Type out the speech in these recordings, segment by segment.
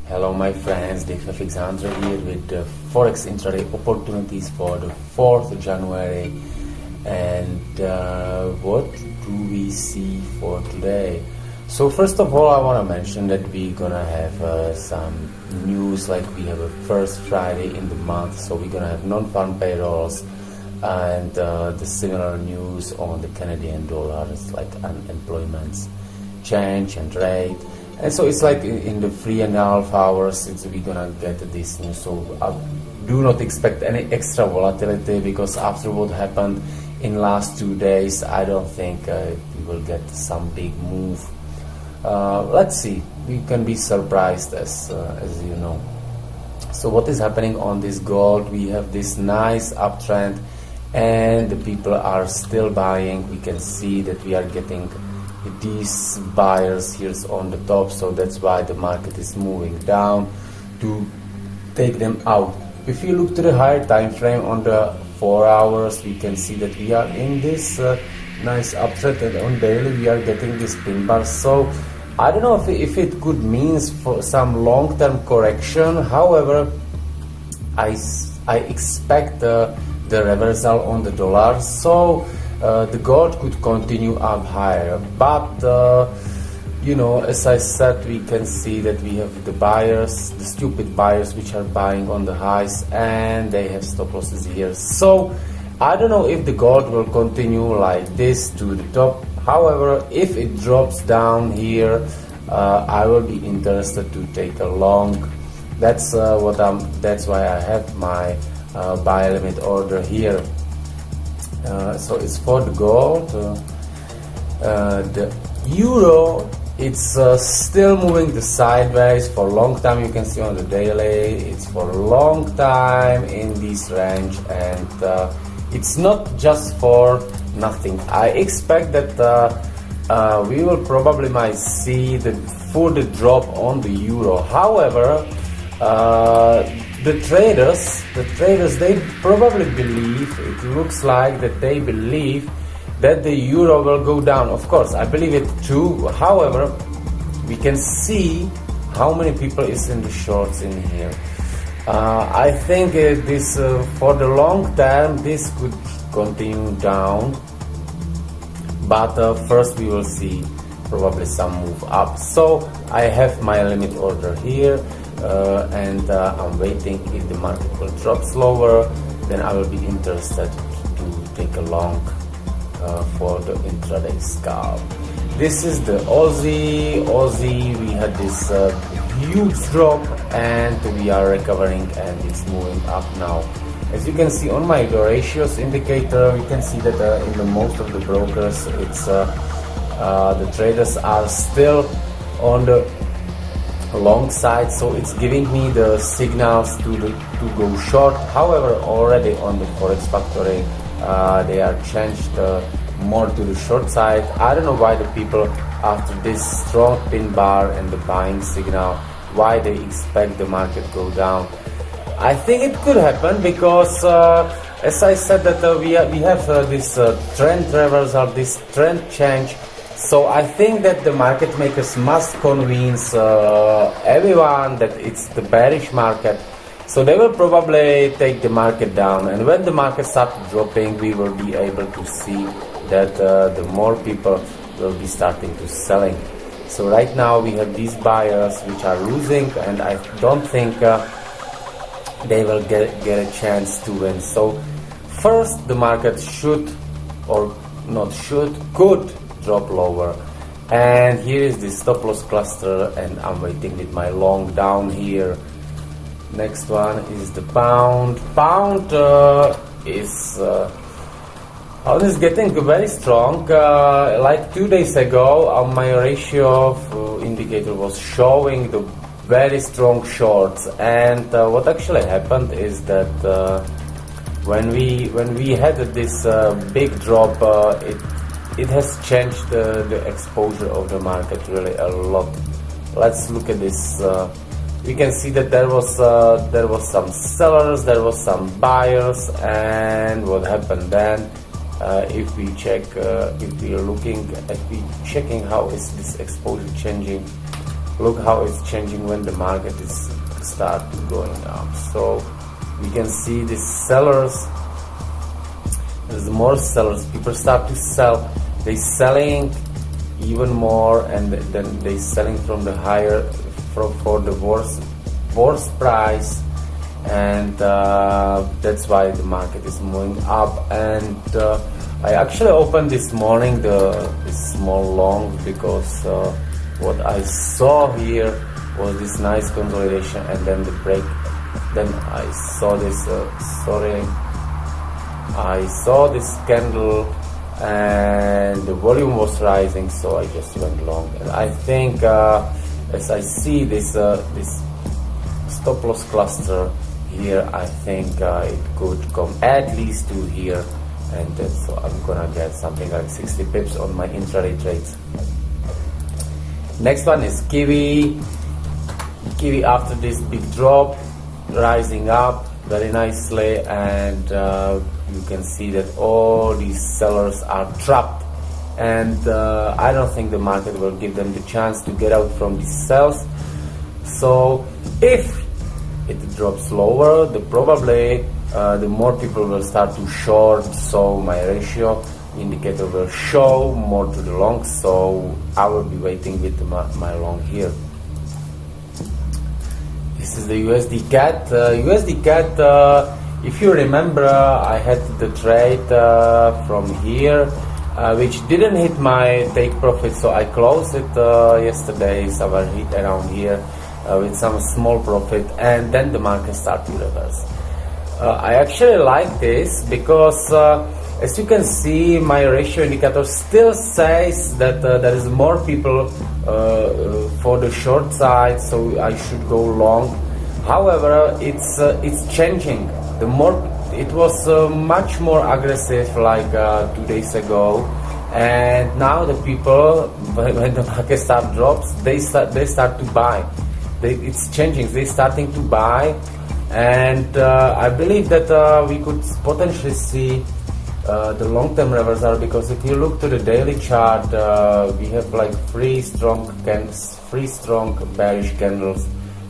Hello my friends, Dave Alexander here with the Forex Intraday Opportunities for the 4th of January. And what do we see for today? So first of all, I want to mention that we're gonna have some news, like we have a first Friday in the month, so we're gonna have non-farm payrolls and the similar news on the Canadian dollars, like unemployment change and rate. And so it's like in the 3.5 hours we're gonna get this news. So I do not expect any extra volatility, because after what happened in last 2 days, I don't think we will get some big move. Let's see. We can be surprised, as you know. So what is happening on this gold? We have this nice uptrend, and the people are still buying. We can see that we are getting these buyers here on the top, so that's why the market is moving down to take them out. If you look to the higher time frame on the 4 hours, we can see that we are in this nice uptrend, and on daily we are getting this pin bar. So I don't know if it could means for some long-term correction. However, I expect the reversal on the dollar, so the gold could continue up higher. But you know, as I said, we can see that we have the buyers, the stupid buyers, which are buying on the highs, and they have stop losses here. So I don't know if the gold will continue like this to the top. However, if it drops down here, I will be interested to take a long. That's why I have my buy limit order here. So it's for the gold. The euro, it's still moving the sideways for a long time. You can see on the daily, it's for a long time in this range, and it's not just for nothing. I expect that we will probably might see the further drop on the euro. However, the traders, they probably believe, it looks like that they believe that the euro will go down. Of course, I believe it too. However, we can see how many people is in the shorts in here. I think this for the long term, this could continue down. But first we will see probably some move up. So I have my limit order here. And I'm waiting. If the market will drop slower, then I will be interested to take a long for the intraday scalp. This is the Aussie. We had this huge drop, and we are recovering, and it's moving up now. As you can see on my ratios indicator, you can see that in the most of the brokers, it's the traders are still on the long side, so it's giving me the signals to go short. However, already on the Forex Factory, they are changed more to the short side. I don't know why the people, after this strong pin bar and the buying signal, why they expect the market go down. I think it could happen because, as I said, that we have this trend reversal, this trend change. So I think that the market makers must convince everyone that it's the bearish market. So they will probably take the market down, and when the market starts dropping, we will be able to see that the more people will be starting to selling. So right now we have these buyers which are losing, and I don't think they will get a chance to win. So first the market should, or not should, could drop lower. And here is the stop loss cluster, and I'm waiting with my long down here. Next one is the pound. Pound is getting very strong. Like 2 days ago, my ratio indicator was showing the very strong shorts, and what actually happened is that when we had this big drop, it has changed the exposure of the market really a lot. Let's look at this. We can see that there was some sellers, there was some buyers, and what happened then? If we check, if we are looking at checking how is this exposure changing, look how it's changing when the market is start going up. So we can see the sellers. There's more sellers. People start to sell. They selling even more, and then they selling from the higher, for the worst price, and that's why the market is moving up. And I actually opened this morning this small long because what I saw here was this nice consolidation, and then the break. Then I saw this. I saw this candle, and the volume was rising, so I just went long. And I think as I see this stop loss cluster here, I think it could come at least to here, and so I'm gonna get something like 60 pips on my intraday trades. Next one is Kiwi. Kiwi, after this big drop, rising up very nicely, and you can see that all these sellers are trapped, and I don't think the market will give them the chance to get out from these sells. So if it drops lower, probably the more people will start to short, so my ratio indicator will show more to the long, so I will be waiting with my long here. This is the USD CAD. USD CAD, if you remember, I had the trade from here, which didn't hit my take profit, so I closed it yesterday, somewhere hit around here with some small profit, and then the market started to reverse. I actually like this because as you can see, my ratio indicator still says that there is more people for the short side, so I should go long. However, it's changing. The more it was much more aggressive like 2 days ago, and now the people, when the market start drops, they start to buy. It's changing. They're starting to buy, and I believe that we could potentially see the long-term reversal, because if you look to the daily chart, we have like three strong bearish candles,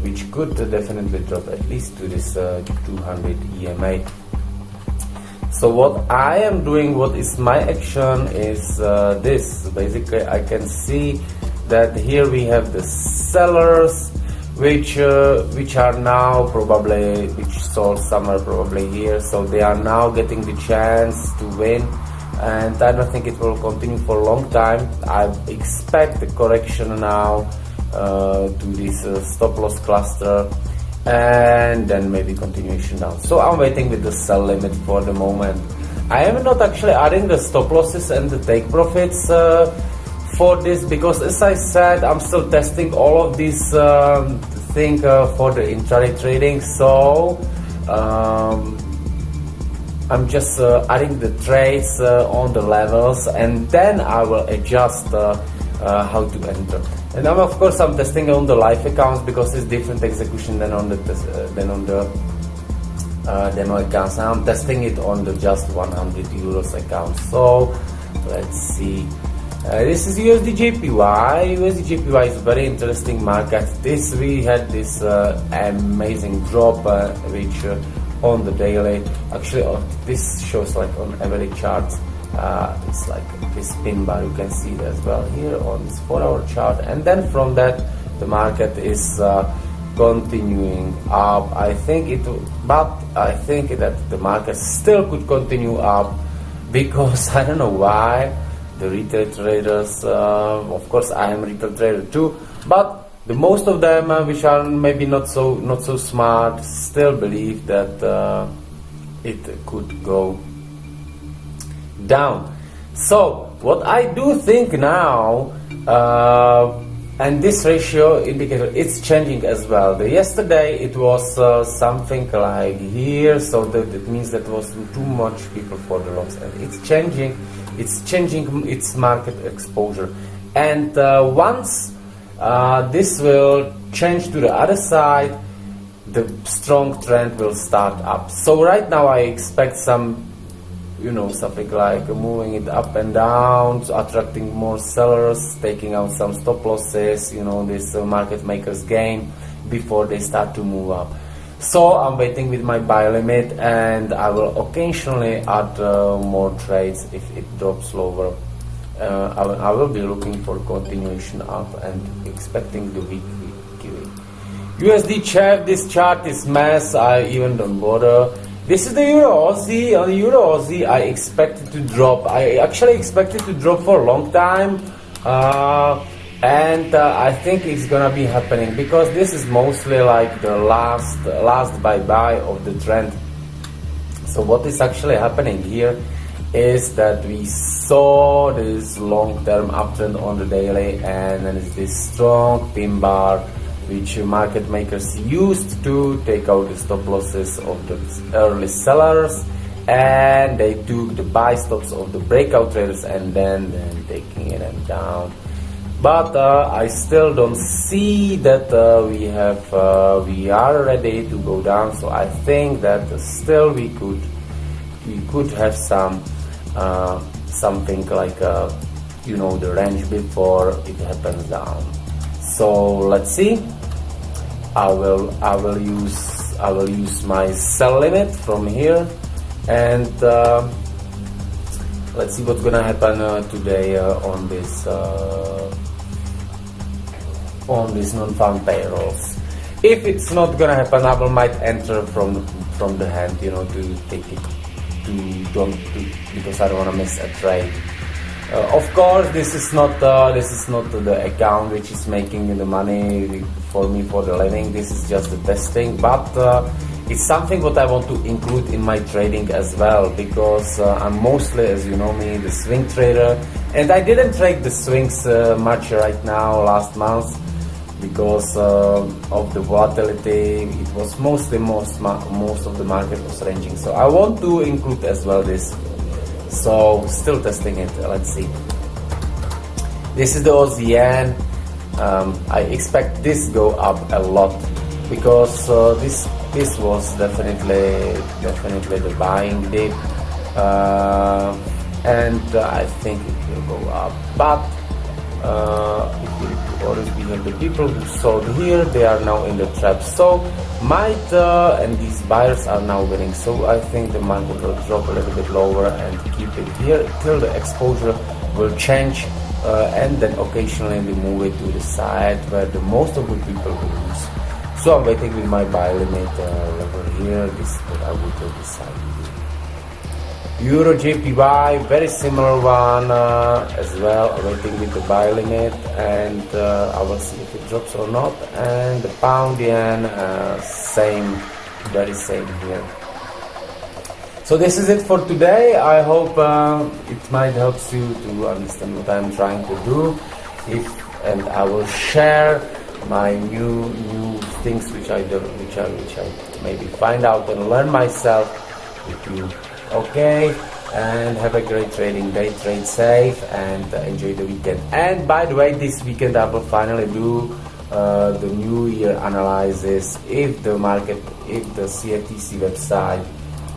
which could definitely drop at least to this 200 EMA. So what I am doing, what is my action, is this. Basically, I can see that here we have the sellers, which are now probably, which sold somewhere probably here, so they are now getting the chance to win, and I don't think it will continue for a long time. I expect the correction now to this stop loss cluster, and then maybe continuation down. So I'm waiting with the sell limit for the moment. I am not actually adding the stop losses and the take profits for this, because as I said, I'm still testing all of these things for the intraday trading. So I'm just adding the trades on the levels, and then I will adjust how to enter. And now, of course, I'm testing on the live accounts, because it's different execution than on the demo accounts. And I'm testing it on the just 100 euros account. So let's see. This is USD-JPY. USD-JPY is a very interesting market. We had this amazing drop, which on the daily, actually this shows like on every chart, it's like this pin bar, you can see it as well here on this 4-hour chart, and then from that the market is continuing up. I think that the market still could continue up, because I don't know why the retail traders, of course I am a retail trader too, but the most of them, which are maybe not so smart, still believe that it could go down. So what I do think now, and this ratio indicator, it's changing as well. Yesterday it was something like here, so that means that was too much people for the longs, and it's changing its market exposure. And once this will change to the other side, the strong trend will start up. So right now I expect some something like moving it up and down, attracting more sellers, taking out some stop losses, this market makers game before they start to move up. So I'm waiting with my buy limit, and I will occasionally add more trades if it drops lower. I will be looking for continuation up and expecting the weekly. USD chart, this chart is mess, I even don't bother. This is the Euro Aussie. On the Euro Aussie, I expect it to drop. I actually expect it to drop for a long time, and I think it's gonna be happening because this is mostly like the last bye-bye of the trend. So what is actually happening here is that we saw this long-term uptrend on the daily, and then it's this strong pin bar which market makers used to take out the stop losses of the early sellers, and they took the buy stops of the breakout traders and then taking them down. But I still don't see that we are ready to go down. So I think that still we could have something like the range before it happens down. So let's see. I will use my sell limit from here, and let's see what's gonna happen today on this non-farm payrolls. If it's not gonna happen, I might enter from the hand, to take it because I don't wanna miss a trade. Of course, this is not the account which is making the money for me for the living. This is just the testing, but it's something what I want to include in my trading as well, because I'm mostly, as you know me, the swing trader, and I didn't trade the swings much right now last month because of the volatility. It was most of the market was ranging, so I want to include as well this. So still testing it. Let's see. This is the Aussie yen. I expect this go up a lot because this was definitely the buying dip, and I think it will go up. But we have the people who sold here, they are now in the trap. So and these buyers are now winning. So I think the market will drop a little bit lower and keep it here till the exposure will change, and then occasionally we move it to the side where the most of the people will lose. So I'm waiting with my buy limit level here. This is what I would decide. Euro JPY, very similar one as well, waiting with the buy limit, and I will see if it drops or not. And the pound yen, very same here. So this is it for today. I hope it might help you to understand what I'm trying to do. And I will share my new things which I maybe find out and learn myself with you. Okay, and have a great trading day, trade safe, and enjoy the weekend. And by the way, this weekend I will finally do the New Year analysis. If the CFTC website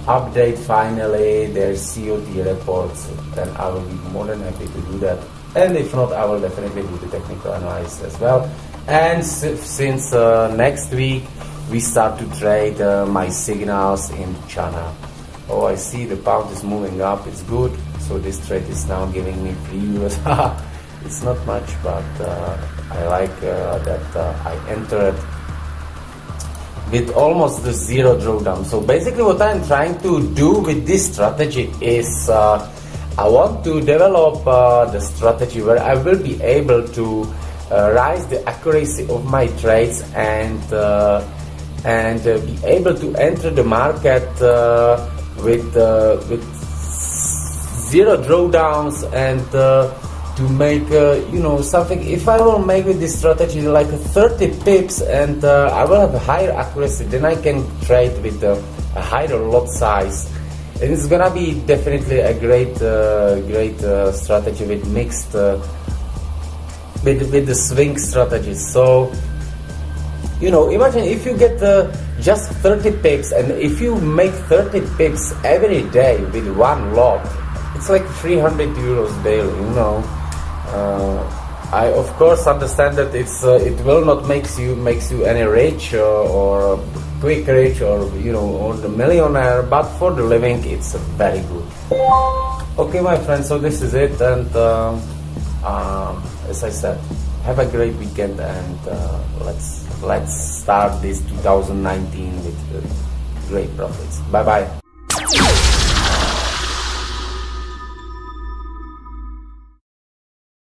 update finally their COT reports, then I will be more than happy to do that. And if not, I will definitely do the technical analysis as well. And since next week we start to trade my signals in China. Oh, I see the pound is moving up, it's good. So this trade is now giving me 3 euros. It's not much, but I like that I entered with almost the zero drawdown. So basically what I'm trying to do with this strategy is I want to develop the strategy where I will be able to raise the accuracy of my trades and be able to enter the market with zero drawdowns and to make something. If I will make with this strategy like 30 pips and I will have a higher accuracy, then I can trade with a higher lot size, and it's gonna be definitely a great strategy with mixed with the swing strategies. So Imagine if you get just 30 pips, and if you make 30 pips every day with one lot, it's like 300 euros daily. I of course understand that it will not makes you any rich or quick rich or the millionaire, but for the living it's very good. Okay, my friends, so this is it, and as I said, have a great weekend, and let's start this 2019 with great profits. Bye bye.